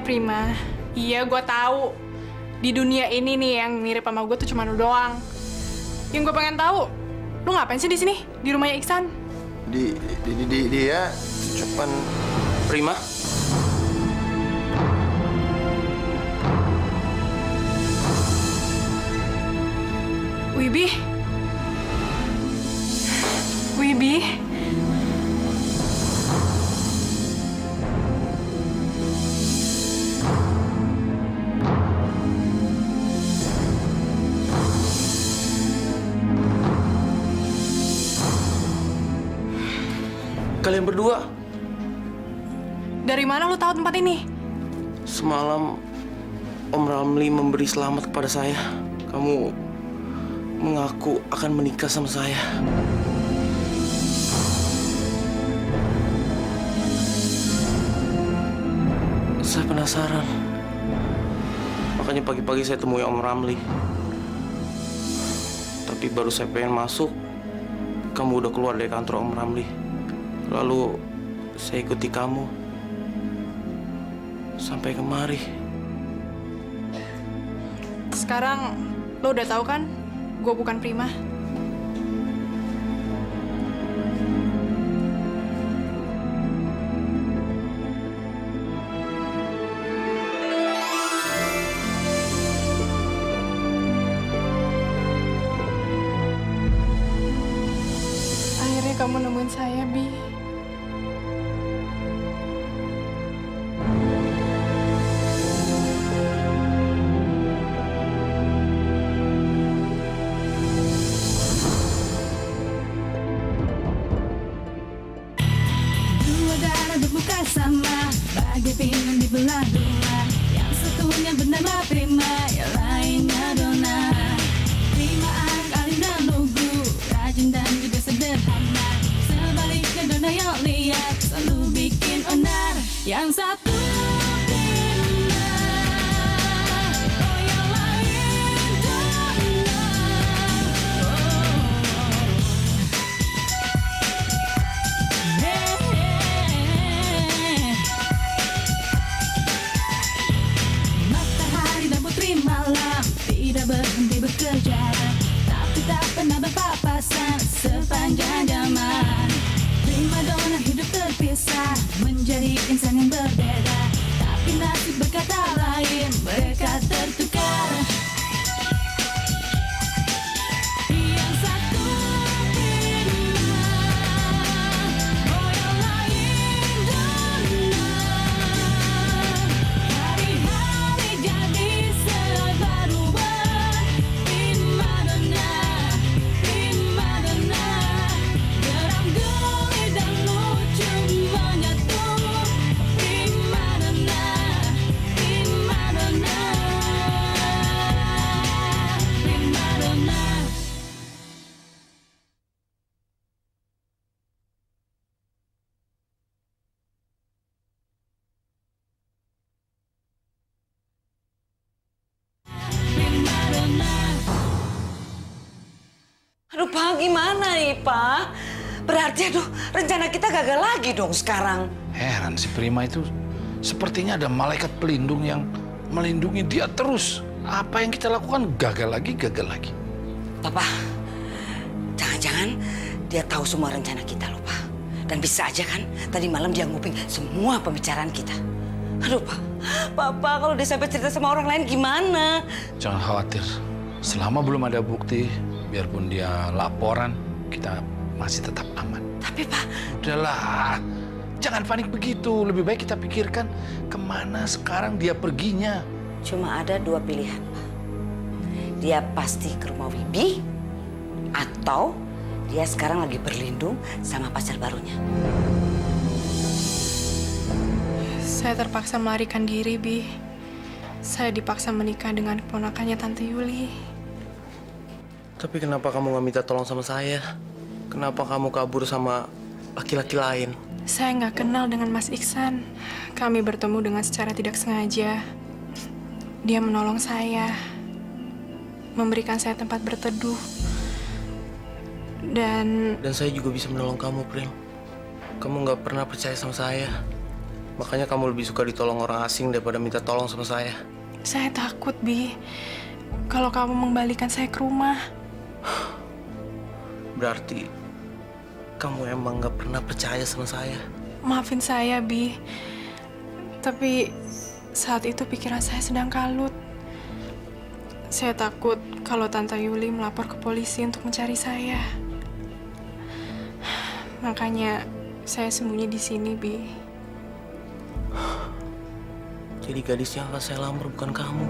Prima. Iya, gue tahu. Di dunia ini nih yang mirip sama gue tuh cuma lu doang. Yang gue pengen tahu, lu ngapain sih di sini? Di rumahnya Iksan? Dia cuman Prima? Wibi? Wibi? Kalian berdua? Dari mana lu tahu tempat ini? Semalam Om Ramli memberi selamat kepada saya. Kamu mengaku akan menikah sama saya. Saya penasaran. Makanya pagi-pagi saya temui Om Ramli. Tapi baru saya pengen masuk, kamu udah keluar dari kantor Om Ramli. Lalu saya ikuti kamu sampai kemari. Sekarang lo udah tahu kan, gue bukan Prima. Akhirnya kamu nemuin saya, Bi. Bukan sama, bagai pinang dibelah dua. Yang satunya bernama Prima, yang lainnya Dona. Prima anak alim dan lugu, rajin dan juga sederhana. Sebaliknya Dona yang lihat, selalu bikin onar. Yang satu Prima, oh yang lain Dona. Matahari dan putri malam tidak berhenti bekerja, tapi tak pernah berpapasan sepanjang zaman. Prima dona hidup terpisah, menjadi insan yang berbeda, tapi nasib berkata lain, mereka tertukar. Yang satu Prima, oh yang lain Dona. Hari-hari jadi serba berubah. Prima Dona, Prima Dona. Geram geli dan lucu menyatu. Prima Dona, Prima Dona. Prima Dona. Prima Dona. Aduh, Pak, gimana nih, Pak? Berarti, aduh, rencana kita gagal lagi dong sekarang. Heran si Prima itu sepertinya ada malaikat pelindung yang melindungi dia terus. Apa yang kita lakukan gagal lagi, gagal lagi. Papa, jangan-jangan dia tahu semua rencana kita loh, Pak. Dan bisa aja kan, tadi malam dia nguping semua pembicaraan kita. Aduh, Pak. Papa, kalau dia sampai cerita sama orang lain gimana? Jangan khawatir. Selama belum ada bukti, biarpun dia laporan, kita masih tetap aman. Tapi, Pak, Udahlah, jangan panik begitu. Lebih baik kita pikirkan kemana sekarang dia perginya. cuma ada dua pilihan, Pak. Dia pasti ke rumah Wibi, atau dia sekarang lagi berlindung sama pacar barunya. Saya terpaksa melarikan diri, Bi. Saya dipaksa menikah dengan keponakannya Tante Yuli. Tapi kenapa kamu nggak minta tolong sama saya? Kenapa kamu kabur sama laki-laki lain? Saya nggak kenal dengan Mas Iksan. Kami bertemu dengan secara tidak sengaja. Dia menolong saya, memberikan saya tempat berteduh. Dan Dan saya juga bisa menolong kamu, Prim. Kamu nggak pernah percaya sama saya. Makanya kamu lebih suka ditolong orang asing daripada minta tolong sama saya. Saya takut, Bi. Kalau kamu mengembalikan saya ke rumah. Berarti kamu emang gak pernah percaya sama saya. Maafin saya, Bi. Tapi saat itu pikiran saya sedang kalut. Saya takut kalau Tante Yuli melapor ke polisi untuk mencari saya. Makanya saya sembunyi di sini, Bi. Jadi gadis yang akan saya lamar bukan kamu.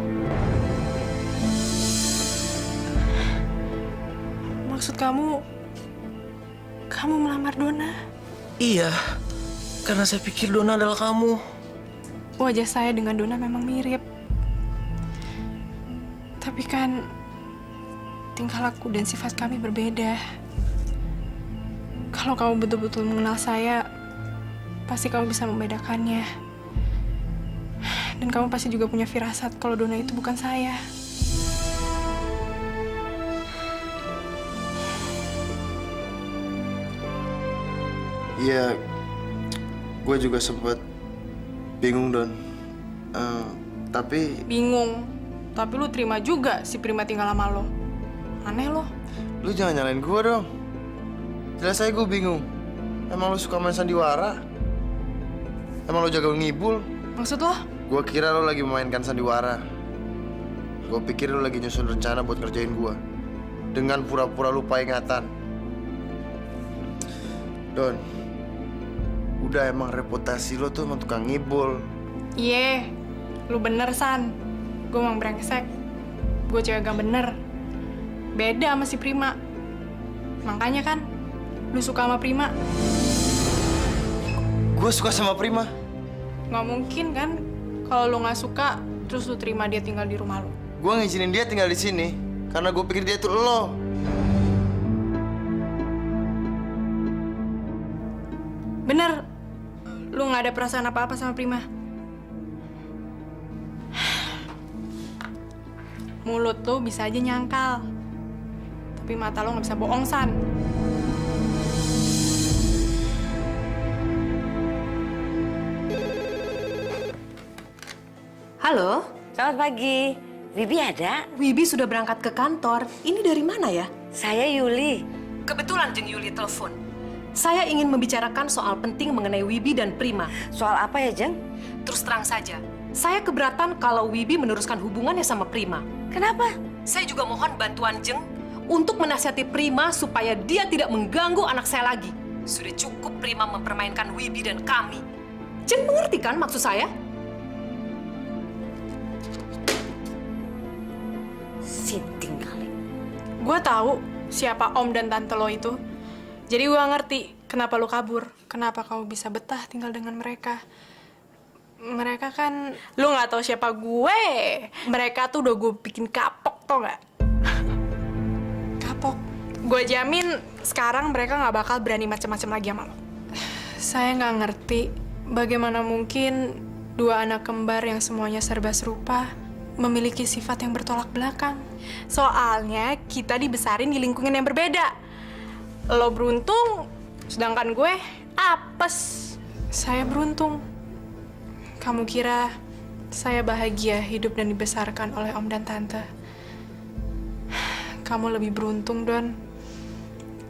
Maksud kamu melamar Donna? Iya, karena saya pikir Donna adalah kamu. Wajah saya dengan Donna memang mirip. Tapi kan tingkah laku dan sifat kami berbeda. Kalau kamu betul-betul mengenal saya, pasti kamu bisa membedakannya. Dan kamu pasti juga punya firasat kalau Donna itu bukan saya. Iya, gue juga sempet bingung, Don. Tapi Bingung. Tapi lu terima juga si Prima tinggal sama lo. Aneh lo. lu jangan nyalain gue dong. Jelas aja gue bingung. Emang lu suka main sandiwara? Emang lu jago ngibul? Maksud lo? Gue kira lu lagi memainkan sandiwara. Gue pikir lu lagi nyusun rencana buat ngerjain gue. Dengan pura-pura lupa ingatan. Don, udah emang reputasi lo tuh emang tukang ngibul. Iya, lu bener, San. Gue emang brengsek. Gue cewek gak bener. Beda sama si Prima. Makanya kan, lu suka sama Prima. Gue suka sama Prima. Gak mungkin kan, kalau lu gak suka, terus lu terima dia tinggal di rumah lu. Gue ngizinin dia tinggal di sini karena gue pikir dia tuh lo. Bener, lu gak ada perasaan apa-apa sama Prima. Mulut lu bisa aja nyangkal. Tapi mata lu gak bisa bohong, San. Halo, Selamat pagi. Bibi ada? Wibi sudah berangkat ke kantor. Ini dari mana ya? Saya Yuli. Kebetulan Jeng Yuli telepon. Saya ingin membicarakan soal penting mengenai Wibi dan Prima. Soal apa ya, Jeng? Terus terang saja, saya keberatan kalau Wibi meneruskan hubungannya sama Prima. Kenapa? Saya juga mohon bantuan Jeng untuk menasihati Prima supaya dia tidak mengganggu anak saya lagi. Sudah cukup Prima mempermainkan Wibi dan kami. Jeng mengerti kan maksud saya? Sinting kali. Gue tahu siapa om dan tante lo itu. Jadi gue ngerti kenapa lo kabur. Kenapa kamu bisa betah tinggal dengan mereka. Mereka kan, lo nggak tahu siapa gue. Mereka tuh udah gue bikin kapok, tau nggak? Kapok. Gue jamin sekarang mereka nggak bakal berani macam-macam lagi sama lo. Saya nggak ngerti bagaimana mungkin dua anak kembar yang semuanya serba serupa memiliki sifat yang bertolak belakang. Soalnya kita dibesarin di lingkungan yang berbeda. Lo beruntung, sedangkan gue apes. Saya beruntung. Kamu kira saya bahagia hidup dan dibesarkan oleh om dan tante? Kamu lebih beruntung, Don.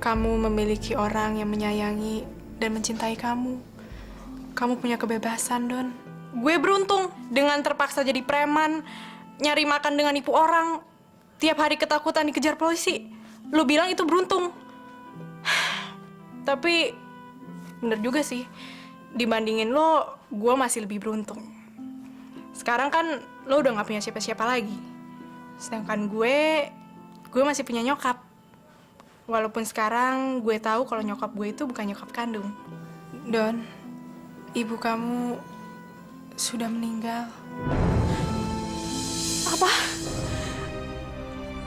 Kamu memiliki orang yang menyayangi dan mencintai kamu. Kamu punya kebebasan, Don. Gue beruntung dengan terpaksa jadi preman, nyari makan dengan nipu orang, tiap hari ketakutan dikejar polisi. Lu bilang itu beruntung. Tapi bener juga sih, dibandingin lo, gue masih lebih beruntung. Sekarang kan lo udah gak punya siapa-siapa lagi. Sedangkan gue masih punya nyokap. Walaupun sekarang gue tahu kalau nyokap gue itu bukan nyokap kandung. Don, ibu kamu sudah meninggal. Apa?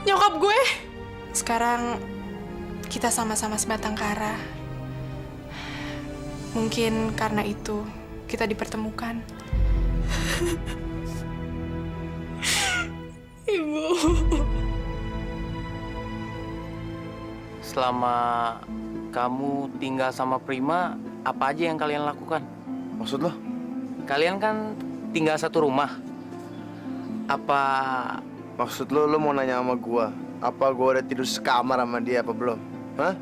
Nyokap gue? Sekarang kita sama-sama sebatang kara. Mungkin karena itu kita dipertemukan. Ibu. Selama kamu tinggal sama Prima, apa aja yang kalian lakukan? Maksud lo? kalian kan tinggal satu rumah. Apa Maksud lo mau nanya sama gua, apa gua udah tidur sekamar sama dia apa belum? Hah?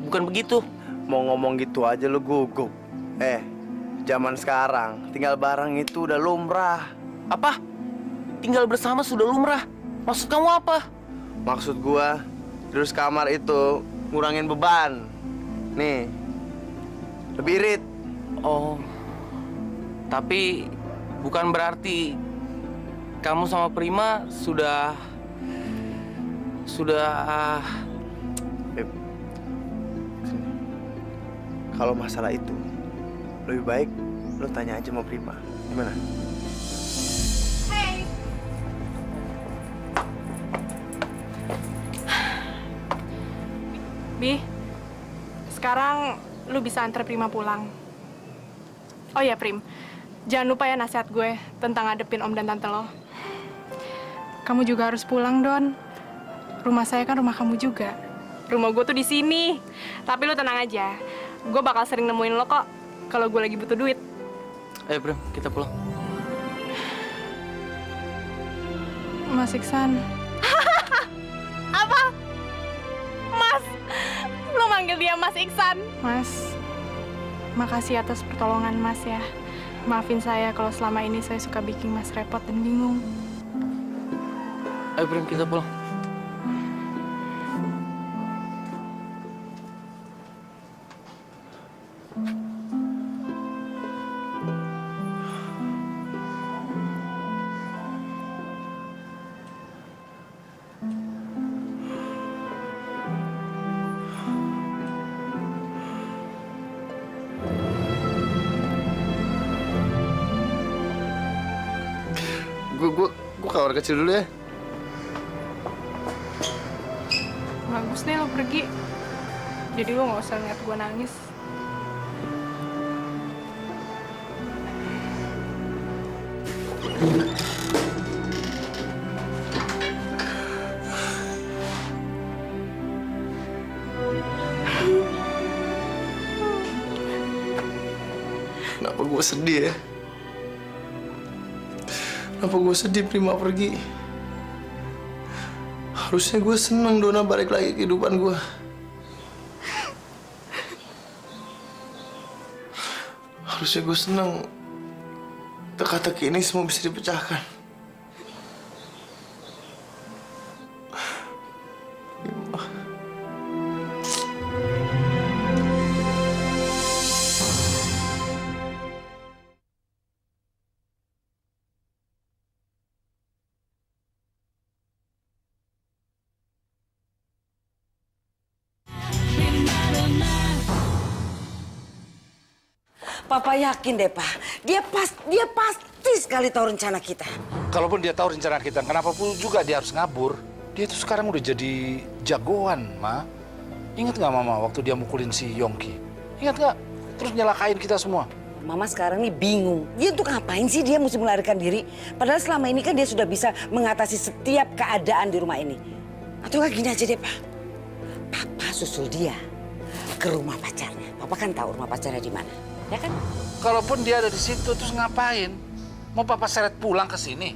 bukan begitu? Mau ngomong gitu aja lo gugup. Zaman sekarang tinggal bareng itu udah lumrah. Apa? Tinggal bersama sudah lumrah. Maksud kamu apa? Maksud gua, tidur sekamar itu ngurangin beban. Nih, lebih irit. Oh, tapi bukan berarti kamu sama Prima sudah Beb, sini. Kalau masalah itu, lebih baik lo tanya aja sama Prima. Gimana? Bi, sekarang lu bisa antar Prima pulang. Oh ya, Prim. Jangan lupa ya nasihat gue tentang ngadepin om dan tante lo. Kamu juga harus pulang, Don. Rumah saya kan rumah kamu juga. Rumah gue tuh di sini. Tapi lu tenang aja. Gue bakal sering nemuin lo kok kalau gue lagi butuh duit. Ayo, Prim, kita pulang. Mas Iksan. Apa? Mas, lu manggil dia Mas Iksan. Mas, makasih atas pertolongan Mas ya. Maafin saya kalau selama ini saya suka bikin Mas repot dan bingung. Ayo, Prim, kita pulang. Gue kamar kecil dulu ya. Bagus deh lo pergi. Jadi lo nggak usah ngeliat gue nangis. Kenapa gue sedih ya? Kenapa gue sedih Prima pergi? Harusnya gue seneng Dona balik lagi ke kehidupan gue. Harusnya gue seneng teka-teki ini semua bisa dipecahkan. Papa yakin deh, Pak. Dia pasti sekali tahu rencana kita. Kalaupun dia tahu rencana kita, kenapa pun juga dia harus ngabur? Dia tuh sekarang udah jadi jagoan, Ma. Ingat nggak Mama waktu dia mukulin si Yongki? Ingat nggak? Terus nyelakain kita semua. Mama sekarang nih bingung. Dia untuk ngapain sih dia mesti melarikan diri? Padahal selama ini kan dia sudah bisa mengatasi setiap keadaan di rumah ini. Atau nggak gini aja deh, Pak. Papa susul dia ke rumah pacarnya. Papa kan tahu rumah pacarnya di mana. Ya kan? Kalaupun dia ada di situ, terus ngapain? Mau Papa seret pulang ke sini?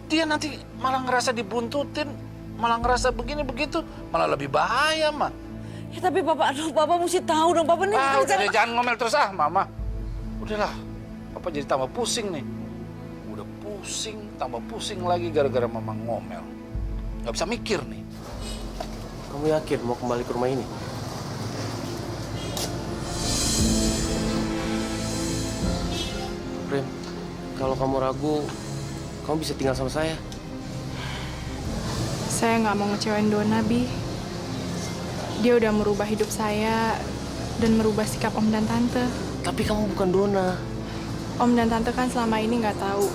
Dia nanti malah ngerasa dibuntutin, malah ngerasa begini begitu, malah lebih bahaya, Ma. Ya tapi Papa, aduh Papa mesti tahu dong. Papa nih Udah deh, jangan ngomel terus Mama. Udahlah, Papa jadi tambah pusing nih. Udah pusing, tambah pusing lagi gara-gara Mama ngomel. Gak bisa mikir nih. Kamu yakin mau kembali ke rumah ini? Prim, kalau kamu ragu, kamu bisa tinggal sama saya. Saya nggak mau ngecewain Dona, Bi. Dia udah merubah hidup saya dan merubah sikap Om dan Tante. Tapi kamu bukan Dona. Om dan Tante kan selama ini nggak tahu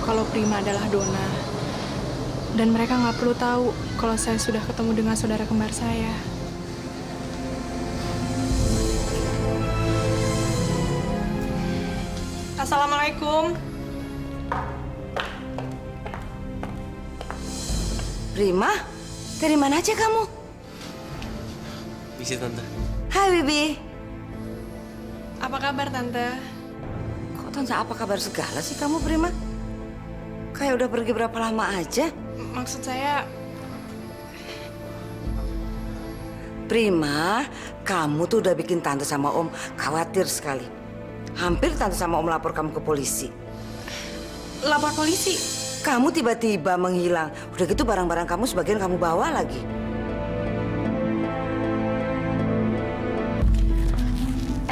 kalau Prima adalah Dona. Dan mereka nggak perlu tahu kalau saya sudah ketemu dengan saudara kembar saya. Assalamualaikum. Prima, dari mana aja kamu? Bisa, Tante. Hai, Bibi. Apa kabar, Tante? Kok Tanya apa kabar segala sih kamu, Prima? Kayak udah pergi berapa lama aja? Maksud saya, Prima, kamu tuh udah bikin tante sama om khawatir sekali. Hampir tante sama om lapor kamu ke polisi. lapor polisi. Kamu tiba-tiba menghilang. Udah gitu barang-barang kamu sebagian kamu bawa lagi.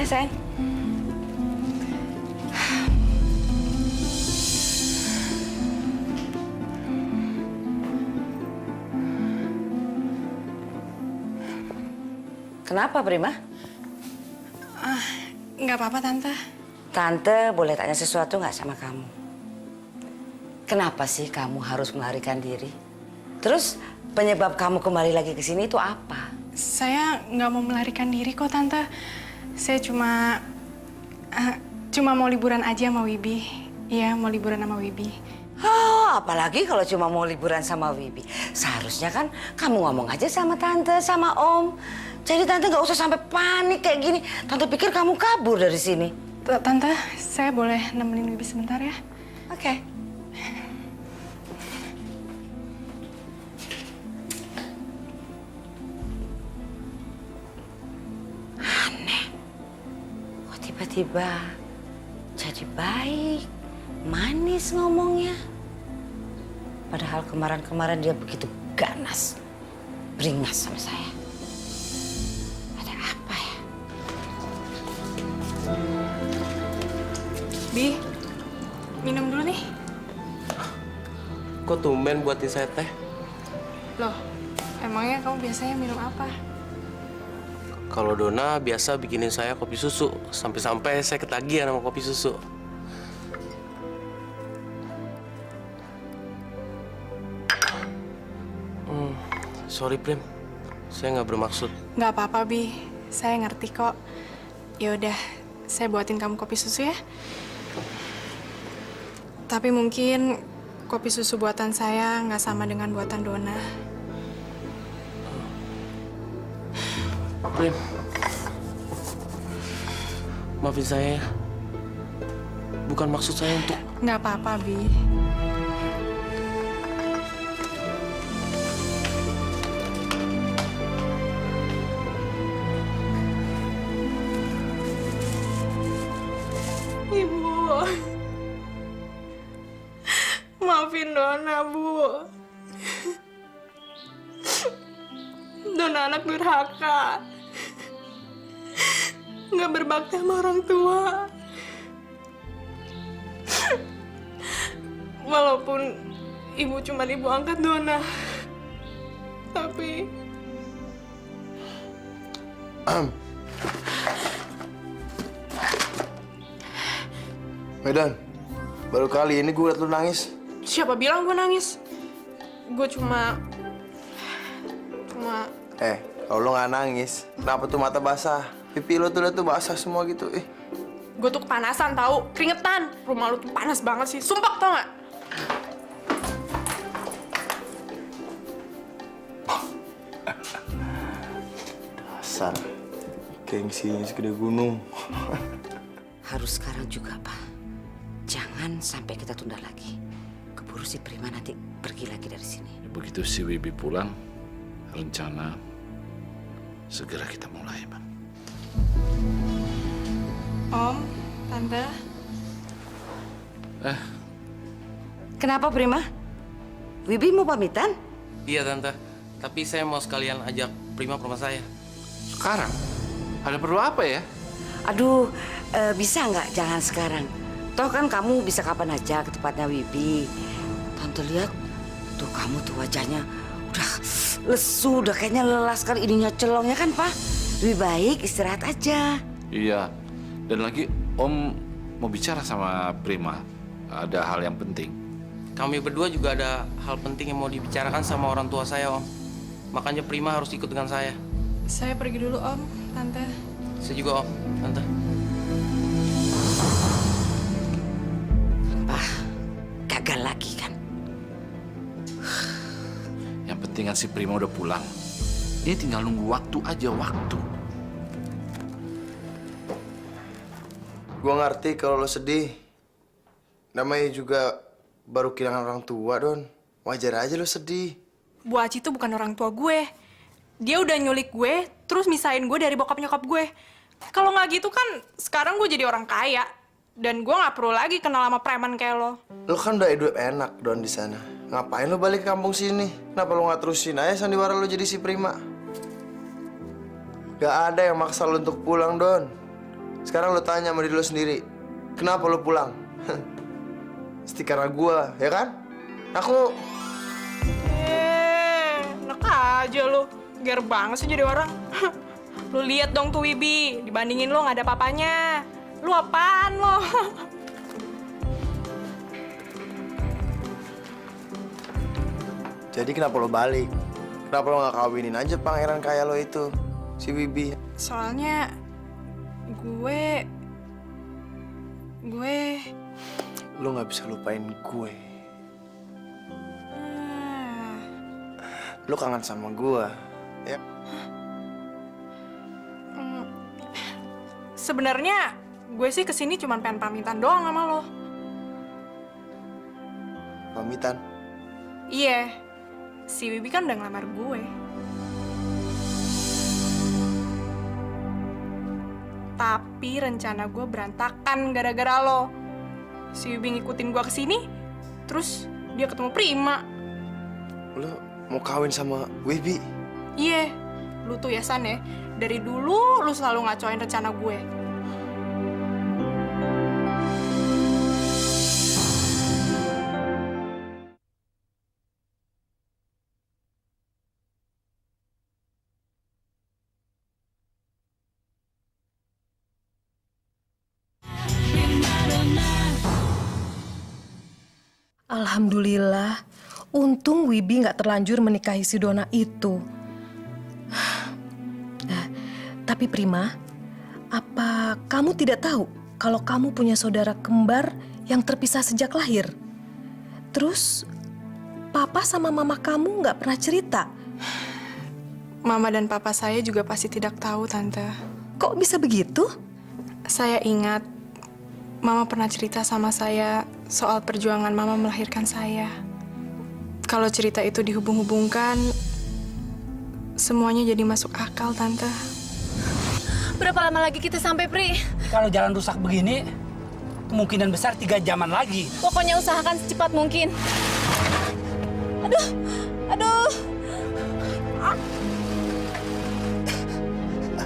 Sayang. Kenapa, Prima? Nggak apa-apa, Tante. Tante boleh tanya sesuatu nggak sama kamu? Kenapa sih kamu harus melarikan diri? Terus penyebab kamu kembali lagi ke sini itu apa? Saya nggak mau melarikan diri kok, Tante. Saya cuma mau liburan aja sama Wibi. Iya, mau liburan sama Wibi. Oh, apalagi kalau cuma mau liburan sama Wibi. Seharusnya kan kamu ngomong aja sama tante, sama om. Jadi tante nggak usah sampai panik kayak gini. Tante pikir kamu kabur dari sini. Tante, saya boleh nemenin Wibi sebentar ya? Oke. Aneh. Kok tiba-tiba jadi baik, manis ngomongnya. Padahal kemarin-kemarin dia begitu ganas, beringas sama saya. Ada apa ya? Bi, minum dulu nih. Kok tumben buatin saya teh? Loh, emangnya kamu biasanya minum apa? Kalau Dona biasa bikinin saya kopi susu. Sampai-sampai saya ketagihan sama kopi susu. Sorry, Prim. Saya nggak bermaksud. Nggak apa-apa, Bi. Saya ngerti kok. Ya udah, saya buatin kamu kopi susu ya. Tapi mungkin kopi susu buatan saya nggak sama dengan buatan Dona. Prim, maafin saya ya. Bukan maksud saya untuk... Nggak apa-apa, Bi. Ibu, maafin Dona, Bu. Dona anak durhaka. Nggak berbakti sama orang tua. Walaupun ibu cuma ibu angkat Dona, tapi Medan, baru kali ini gue liat lu nangis. siapa bilang gue nangis? Gue cuma Kalau lu nggak nangis, kenapa tuh mata basah? Pipi lu tuh udah tuh basah semua gitu. gue tuh kepanasan tahu, keringetan. Rumah lu tuh panas banget sih, sumpah tau nggak? Dasar, gengsinya segede gunung. Harus sekarang juga, Pak. Jangan sampai kita tunda lagi. Keburu si Prima nanti pergi lagi dari sini. Begitu si Wibi pulang, rencana segera kita mulai, Bang. Om, Tante, Kenapa, Prima? Wibi mau pamitan? Iya, Tante. Tapi saya mau sekalian ajak Prima ke rumah saya. Sekarang? Ada perlu apa ya? Aduh, bisa nggak jangan sekarang? Toh kan kamu bisa kapan aja ke tempatnya Wibi. Tante lihat, tuh kamu tuh wajahnya udah lesu, udah kayaknya lelah sekali, ininya celong ya kan, Pak? Lebih baik istirahat aja. Iya. Dan lagi Om mau bicara sama Prima. Ada hal yang penting. Kami berdua juga ada hal penting yang mau dibicarakan sama orang tua saya, Om. Makanya Prima harus ikut dengan saya. saya pergi dulu Om, Tante. Saya juga, Om. Tante. Pak, gagal lagi kan? Yang penting kan si Prima udah pulang. Ini tinggal nunggu waktu aja, waktu. Gue ngerti kalau lo sedih. namanya juga baru kehilangan orang tua, Don. Wajar aja lo sedih. Bu Aci tuh bukan orang tua gue. Dia udah nyulik gue, terus misahin gue dari bokap nyokap gue. Kalau nggak gitu kan, sekarang gue jadi orang kaya. Dan gue nggak perlu lagi kenal sama preman kayak lo. Lo kan udah hidup enak, Don, di sana. Ngapain lo balik ke kampung sini? Kenapa lo nggak terusin aja sandiwara lo jadi si Prima? Gak ada yang maksa lo untuk pulang, Don. Sekarang lo tanya sama diri lo sendiri. Kenapa lo pulang? Mesti karena gue, ya kan? Aku... Enak aja lo. Ger banget sih jadi orang. Lo lihat dong tuh Wibi. Dibandingin lo nggak ada papanya. Lu apaan lo? Jadi kenapa lo balik? Kenapa lo nggak kawinin aja pangeran kaya lo itu? Si Wibi. Soalnya... Gue... Lo nggak bisa lupain gue. Lo kangen sama gue, ya? Sebenarnya gue sih kesini cuma pengen pamitan doang sama lo. Pamitan? Iya, si Wibi kan udah ngelamar gue. Tapi rencana gue berantakan gara-gara lo. Si Wibi ngikutin gue kesini, terus dia ketemu Prima. Lo mau kawin sama Wibi? Iya, lu tuh ya San ya, dari dulu lu selalu ngacoin rencana gue. Alhamdulillah, untung Wibi nggak terlanjur menikahi si Dona itu. Nah, tapi Prima, apa kamu tidak tahu kalau kamu punya saudara kembar yang terpisah sejak lahir? Terus, papa sama mama kamu nggak pernah cerita? Mama dan papa saya juga pasti tidak tahu, Tante. Kok bisa begitu? Saya ingat, Mama pernah cerita sama saya soal perjuangan Mama melahirkan saya. Kalau cerita itu dihubung-hubungkan, semuanya jadi masuk akal, Tante. Berapa lama lagi kita sampai, Pri? Kalau jalan rusak begini, kemungkinan besar 3 jaman lagi. Pokoknya usahakan secepat mungkin. Aduh, aduh.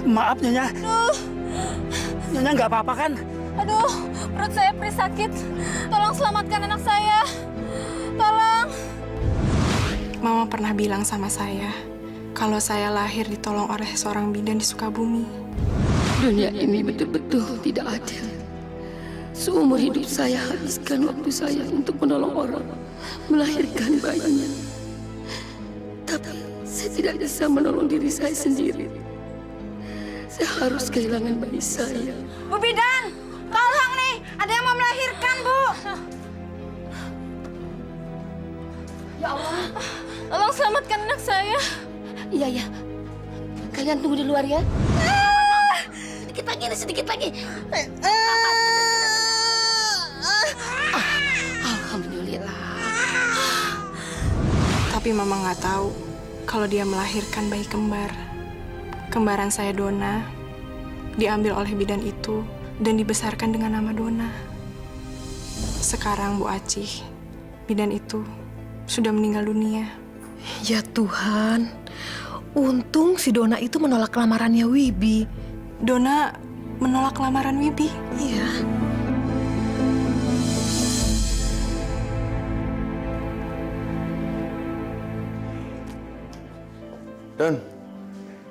Maaf, Nyonya. Aduh. Nyonya nggak apa-apa kan? Aduh, perut saya Pri sakit. Tolong selamatkan anak saya. Tolong. Mama pernah bilang sama saya, kalau saya lahir ditolong oleh seorang bidan di Sukabumi. Dunia ini betul-betul tidak adil. Seumur hidup saya habiskan waktu saya untuk menolong orang melahirkan bayinya. Tapi saya tidak bisa menolong diri saya sendiri. Saya harus kehilangan bayi saya. Bu Bidan, tolong nih, ada yang mau melahirkan, Bu. Ya Allah. Tolong selamatkan anak saya. Iya, ya. Kalian tunggu di luar ya. Sedikit lagi, sedikit lagi. Alhamdulillah. Tapi Mama nggak tahu kalau dia melahirkan bayi kembar. Kembaran saya Dona diambil oleh bidan itu dan dibesarkan dengan nama Dona. Sekarang Bu Acih, bidan itu sudah meninggal dunia. Ya Tuhan, untung si Dona itu menolak lamarannya Wibi. Dona menolak lamaran Wibi? Iya. Don,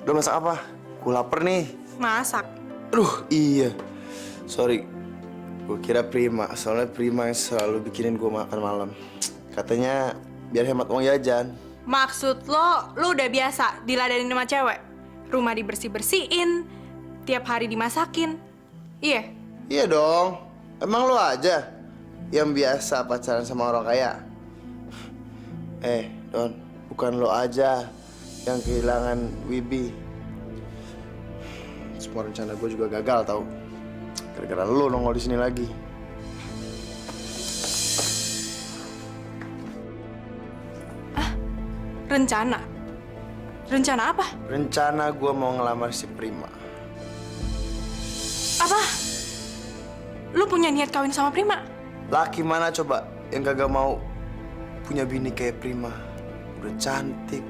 udah masak apa? Gue lapar nih. Masak? Aduh, iya. Sorry, gue kira Prima. Soalnya Prima yang selalu bikinin gue makan malam. Katanya biar hemat uang jajan. Maksud lo udah biasa diladenin sama cewek? Rumah dibersih-bersihin, tiap hari dimasakin. Iya? Iya dong. Emang lo aja yang biasa pacaran sama orang kaya? Don, bukan lo aja yang kehilangan Wibi. Semua rencana gue juga gagal tau. Gara-gara lo nongol di sini lagi. Rencana? Rencana apa? Rencana gue mau ngelamar si Prima. Apa? Lu punya niat kawin sama Prima? Laki mana coba yang kagak mau punya bini kayak Prima? Udah cantik,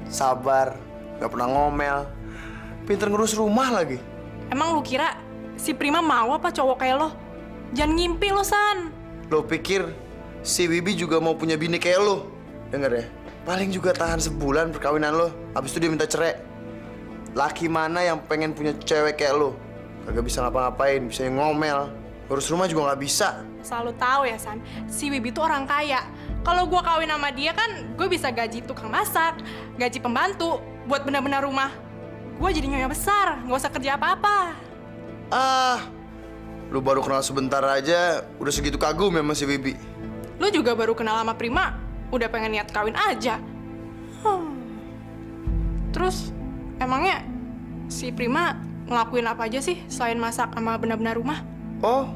sabar, gak pernah ngomel, pinter ngurus rumah lagi. Emang lu kira si Prima mau apa cowok kayak lo? Jangan ngimpi lo, San. Lo pikir si Wibi juga mau punya bini kayak lo? Dengar ya, paling juga tahan sebulan perkawinan lo, habis itu dia minta cerai. Laki mana yang pengen punya cewek kayak lo? Kagak bisa ngapa-ngapain, bisa ngomel, ngurus rumah juga nggak bisa. Selalu tahu ya, San, si Wibi tuh orang kaya. Kalau gue kawin sama dia kan, gue bisa gaji tukang masak, gaji pembantu, buat benar-benar rumah. Gue jadi nyonya besar, nggak usah kerja apa-apa. Lu baru kenal sebentar aja, udah segitu kagum ya sama si Wibi. Lu juga baru kenal sama Prima, udah pengen niat kawin aja. Terus, emangnya si Prima ngelakuin apa aja sih selain masak sama benar-benar rumah? Oh,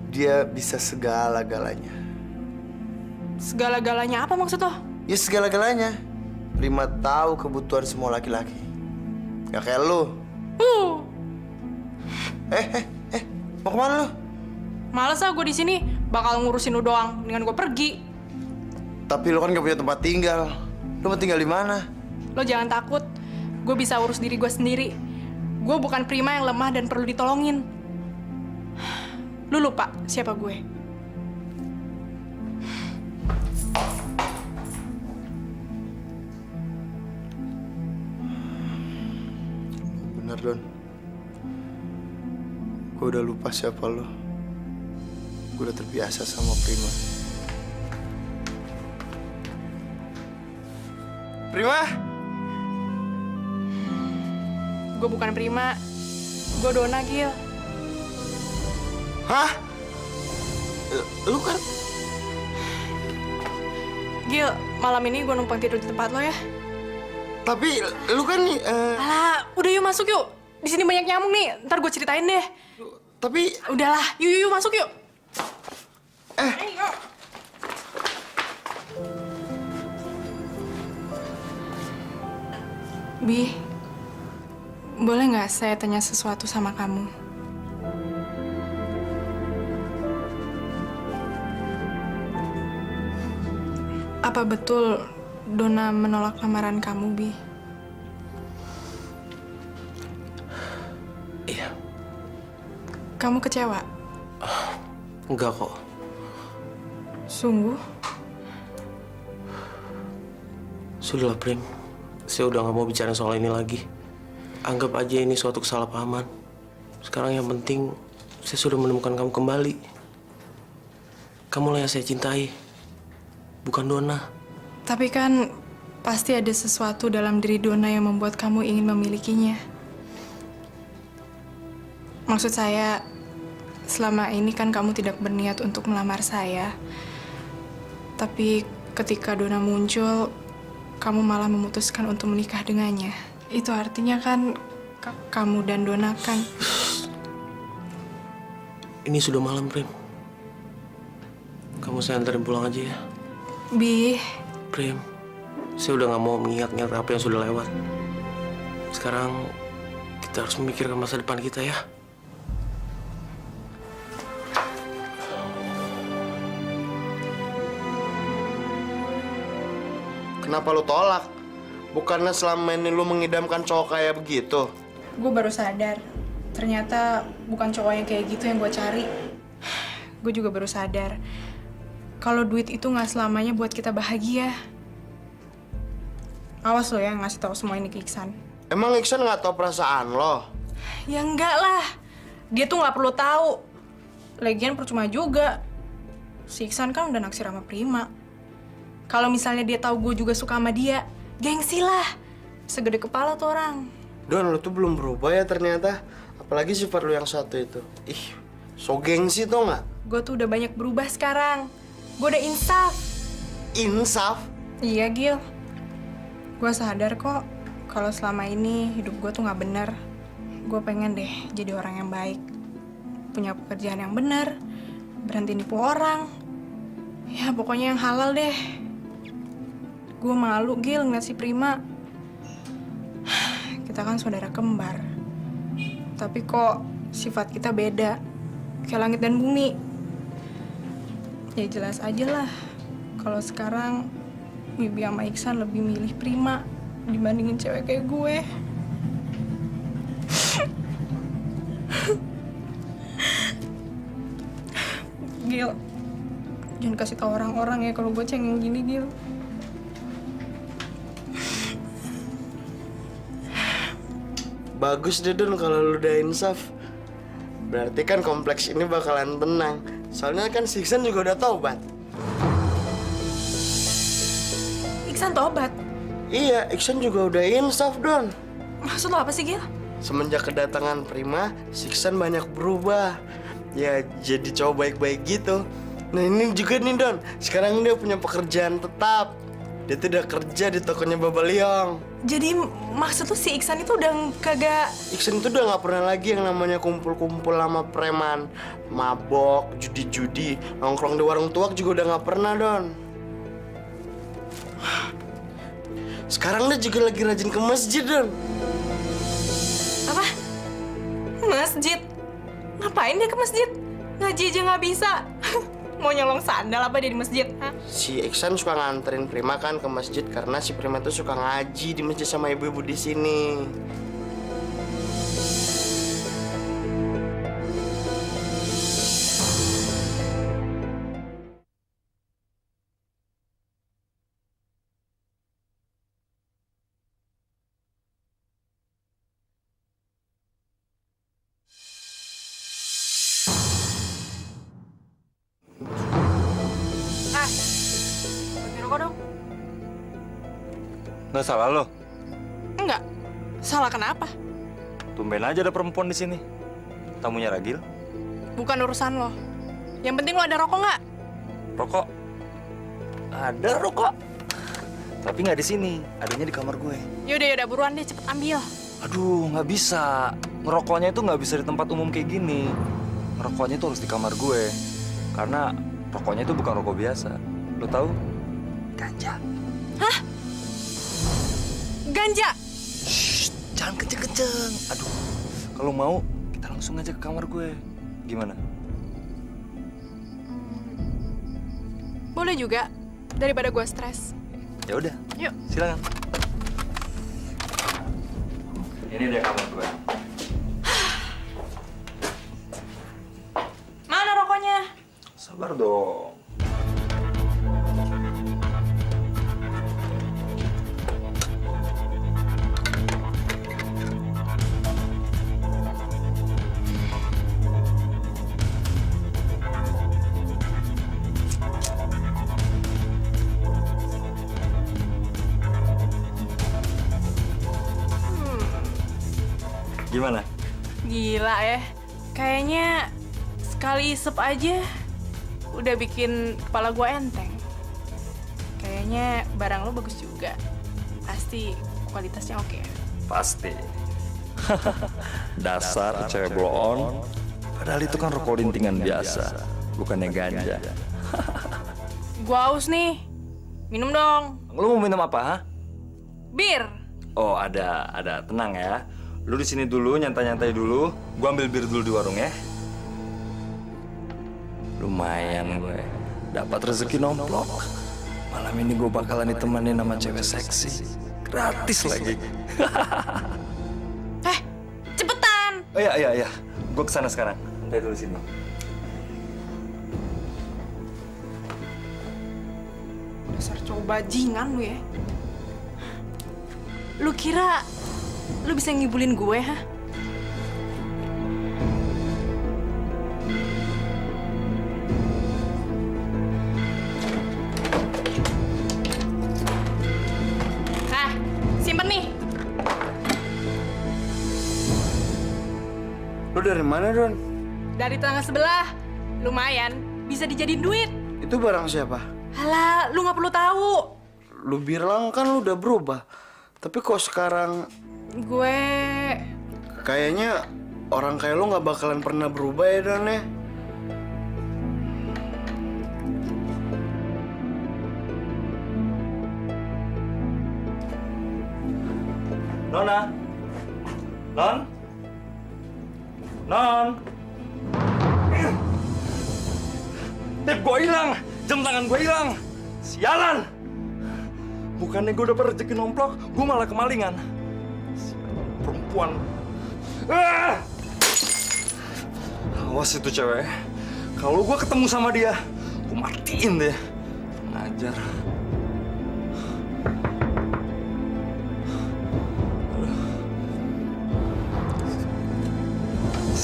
dia bisa segala-galanya. Segala-galanya apa maksud lo? Ya segala-galanya. Prima tahu kebutuhan semua laki-laki. Gak kayak lu. Mau kemana lu? Males ah gue di sini, bakal ngurusin lu doang, dengan gue pergi. Tapi lu kan gak punya tempat tinggal. Lu mau tinggal di mana? Lo jangan takut, gue bisa urus diri gue sendiri. Gue bukan Prima yang lemah dan perlu ditolongin. Lu lupa siapa gue? Bener, Don. Gue udah lupa siapa lo. Gue udah terbiasa sama Prima. Prima! Gue bukan Prima, gue Dona, Gil. Hah? Lu kan? Gil, malam ini gue numpang tidur di tempat lo ya. Tapi lu kan Alah, udah yuk masuk yuk. Di sini banyak nyamuk nih, ntar gue ceritain deh. Tapi Udahlah, yuk masuk yuk. Ayo. Bi, boleh nggak saya tanya sesuatu sama kamu? Apa betul Dona menolak lamaran kamu, Bi? Iya. Kamu kecewa? Enggak kok. Sungguh? Sudahlah, Prim. Saya udah nggak mau bicara soal ini lagi. Anggap aja ini suatu kesalahpahaman. Sekarang yang penting, saya sudah menemukan kamu kembali. Kamulah yang saya cintai, bukan Dona. Tapi kan pasti ada sesuatu dalam diri Dona yang membuat kamu ingin memilikinya. Maksud saya, selama ini kan kamu tidak berniat untuk melamar saya. Tapi ketika Dona muncul, kamu malah memutuskan untuk menikah dengannya. Itu artinya kan kamu dan Dona kan... Ini sudah malam, Prim. Kamu saya antarin pulang aja ya. Bi, Prim, saya udah nggak mau mengingat-ingat apa yang sudah lewat. Sekarang kita harus memikirkan masa depan kita ya. kenapa lu tolak? Bukannya selama ini lu mengidamkan cowok kayak begitu? gue baru sadar. Ternyata bukan cowok yang kayak gitu yang gue cari. Gue juga baru sadar kalau duit itu nggak selamanya buat kita bahagia. Awas lo ya ngasih tahu semua ini ke Iksan. Emang Iksan nggak tahu perasaan lo? Ya enggak lah. Dia tuh nggak perlu tahu. Lagian percuma juga. Si Iksan kan udah naksir sama Prima. Kalau misalnya dia tahu gue juga suka sama dia, gengsi lah. Segede kepala tuh orang. Don, lu tuh belum berubah ya ternyata. Apalagi sifat lu yang satu itu. Ih, so gengsi tuh nggak? Gue tuh udah banyak berubah sekarang. Gue udah insaf. Insaf? Iya, Gil. Gue sadar kok kalau selama ini hidup gue tuh nggak bener. Gue pengen deh jadi orang yang baik. Punya pekerjaan yang bener. Berhenti nipu orang. Ya, pokoknya yang halal deh. Gue malu, Gil, ngeliat si Prima. Kita kan saudara kembar. Tapi kok sifat kita beda. Kayak langit dan bumi. Ya jelas aja lah. Kalau sekarang Wibi sama Iksan lebih milih Prima dibandingin cewek kayak gue. Gil, jangan kasih tau orang-orang ya kalau gue cengeng gini, Gil. Bagus deh Don kalau lu udah insaf. Berarti kan kompleks ini bakalan tenang. Soalnya kan si Iksan juga udah tobat. Iksan tobat? Iya, Iksan juga udah insaf Don. Maksud lo apa sih, Gil? Semenjak kedatangan Prima, si Iksan banyak berubah. Ya jadi cowok baik-baik gitu. Nah ini juga nih Don, sekarang dia punya pekerjaan tetap. Dia tuh udah kerja di tokonya Baba Liong. Jadi maksud lu si Iksan itu udah kagak... Iksan itu udah gak pernah lagi yang namanya kumpul-kumpul sama preman. Mabok, judi-judi, nongkrong di warung tuak juga udah gak pernah Don. Sekarang dia juga lagi rajin ke masjid Don. Apa? Masjid? Ngapain dia ke masjid? Ngaji aja nggak bisa. Mau nyolong sandal apa dia di masjid? Hah? Si Iksan suka nganterin Prima kan ke masjid karena si Prima tuh suka ngaji di masjid sama ibu-ibu di sini. Bagi rokok dong. Nggak salah lo. Enggak. Salah kenapa? Tumben aja ada perempuan di sini. Tamunya Ragil. Bukan urusan lo. Yang penting lo ada rokok nggak? Rokok. Ada rokok. Tapi nggak di sini. Adanya di kamar gue. Yaudah, buruan deh, cepet ambil. Aduh, nggak bisa. Ngerokoknya itu nggak bisa di tempat umum kayak gini. Ngerokoknya itu harus di kamar gue. Karena rokoknya itu bukan rokok biasa. Lo tahu? Ganja. Hah? Ganja? Shh, jangan kenceng-kenceng. Aduh, kalau mau kita langsung aja ke kamar gue. Gimana? Boleh juga. Daripada gue stres. Ya udah. Yuk. Silakan. Ini dia kamar gue. Mana rokoknya? Sabar dong. Gimana? Gila ya. Kayaknya sekali isep aja udah bikin kepala gue enteng. Kayaknya barang lo bagus juga. Pasti kualitasnya oke. Pasti. Dasar cewek blow on. Padahal itu kan rokok lintingan biasa, bukannya ganja. Gue haus nih. Minum dong. Lu mau minum apa, ha? Bir. Oh, ada. Tenang ya. Lu di sini dulu, nyantai-nyantai dulu. Gua ambil bir dulu di warung ya. Lumayan gue. Dapat rezeki nomplok. Malam ini gue bakalan ditemenin sama cewek seksi. Gratis lagi. Cepetan. Oh iya. Gue kesana sekarang. Nanti dulu sini. Dasar cowok bajingan lu ya. Lu kira lu bisa ngibulin gue, ha? Nah, simpen nih. Lu dari mana Don? Dari tetangga sebelah. Lumayan, bisa dijadiin duit. Itu barang siapa? Alah, lu nggak perlu tahu. Lu bilang kan lu udah berubah. Tapi kok sekarang Gue... kayaknya orang kayak lu nggak bakalan pernah berubah ya Don ya? Nona? Non? Non? Tip gue hilang! Jam tangan gue hilang! Sialan! Bukannya gue dapat rezeki nomplok, gue malah kemalingan. Sialan perempuan. Ah! Awas itu cewek. Kalau gue ketemu sama dia, gue matiin deh. Ngajar.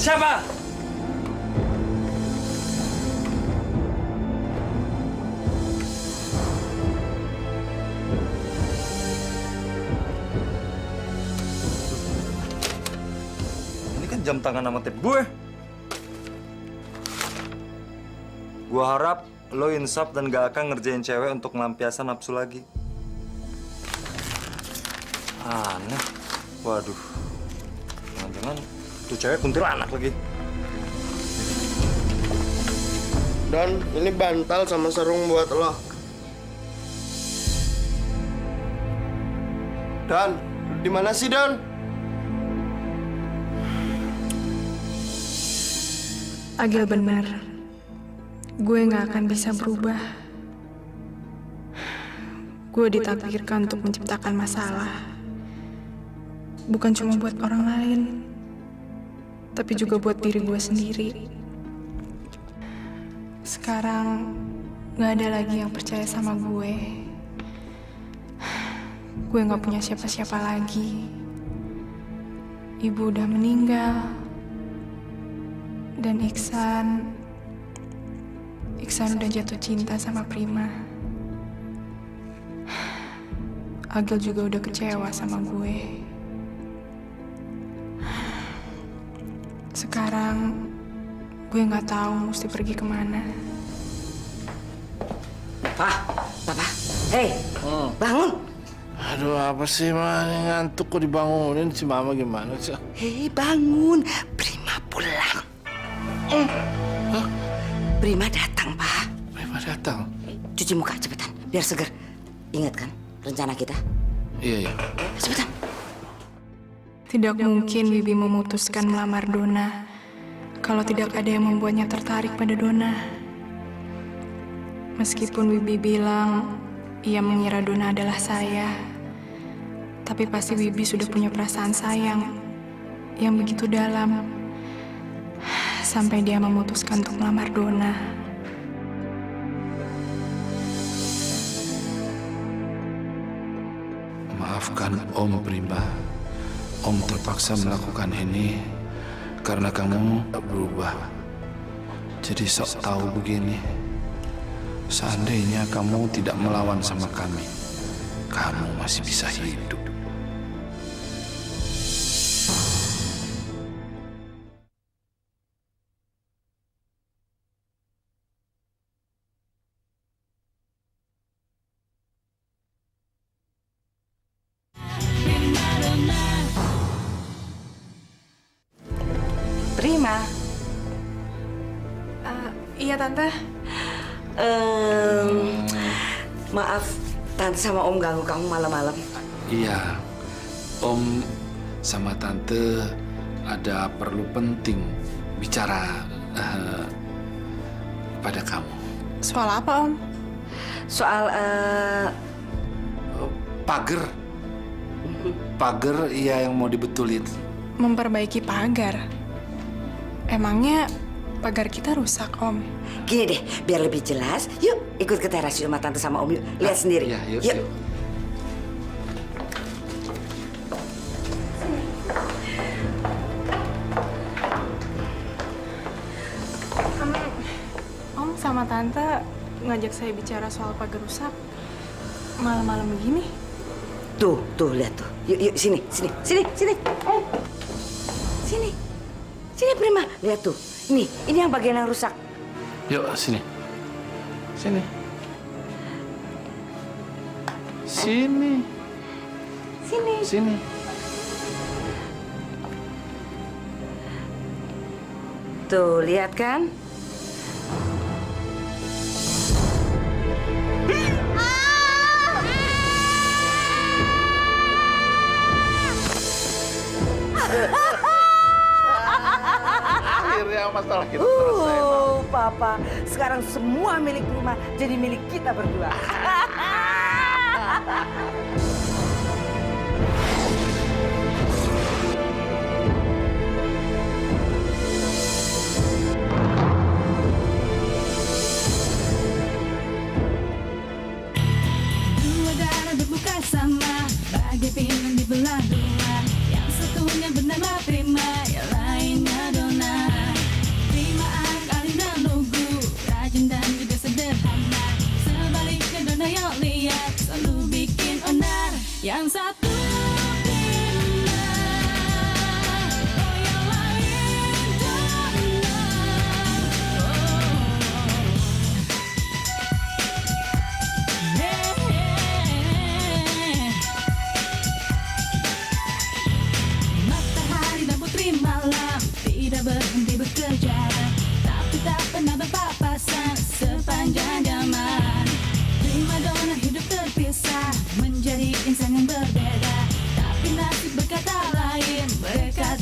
Siapa? Ini kan jam tangan sama tip gue. Gue harap lo insaf dan gak akan ngerjain cewek untuk melampiaskan nafsu lagi. Aneh. Waduh. Jangan-jangan tuh cewek kuntilanak lagi. Don, ini bantal sama sarung buat lo. Don, di mana sih Don? Agil benar. Gue nggak akan bisa berubah. Gue ditakdirkan untuk menciptakan masalah. Bukan cuma buat orang lain, tapi juga buat diri gue sendiri. Sekarang nggak ada lagi yang percaya sama gue. Gue nggak punya siapa-siapa lagi. Ibu udah meninggal. Dan Iksan udah jatuh cinta sama Prima. Agil juga udah kecewa sama gue. Sekarang gue nggak tahu mesti pergi kemana. Papa, hei, bangun. Aduh, apa sih, Ma? Ngantuk kok dibangunin si Mama gimana sih? Hei, bangun. Prima pulang. Hah? Prima datang, Pak. Prima datang? Cuci muka, cepetan. Biar seger. Ingat kan rencana kita? Iya. Cepetan. Tidak mungkin Wibi memutuskan melamar Dona kalau tidak ada yang membuatnya tertarik pada Dona. Meskipun Wibi bilang ia mengira Dona adalah saya, tapi pasti Wibi sudah punya perasaan sayang yang begitu dalam sampai dia memutuskan untuk melamar Dona. Maafkan Om Prima. Om terpaksa melakukan ini karena kamu tak berubah. Jadi sok tahu begini. Seandainya kamu tidak melawan sama kami, kamu masih bisa hidup. Prima. Iya, Tante. Maaf, Tante sama Om ganggu kamu malam-malam. Iya, Om sama Tante ada perlu penting bicara pada kamu. Soal apa, Om? Soal, Pagar. Pagar, iya, yang mau dibetulin. Memperbaiki pagar. Emangnya pagar kita rusak, Om? Gini deh, biar lebih jelas. Yuk, ikut ke teras rumah Tante sama Om. Yuk, lihat sendiri. Iya, yuk. Om sama Tante ngajak saya bicara soal pagar rusak malam-malam begini. Tuh, lihat tuh. Yuk, sini. Sini, Prima. Lihat tuh. Ini yang bagian yang rusak. Yuk, sini. Tuh, lihat kan? Akhirnya masalah kita selesai. Papa, sekarang semua milik Prima jadi milik kita berdua. Dua darah bermuka sama, bagai pinggang dibelah dua. Yang satunya bernama Prima, yang lainnya Donna. Prima anak alim dan lugu, rajin dan juga sederhana. Sebaliknya Donna yang lihat, selalu bikin onar. Yang satu Prima, oh yang lain Donna. Matahari dan putri malam tidak berhenti bekerja, tapi tak pernah berpapasan sepanjang zaman. Prima Donna hidup terpisah menjadi insan yang berbeda, tapi nasib berkata lain, berkata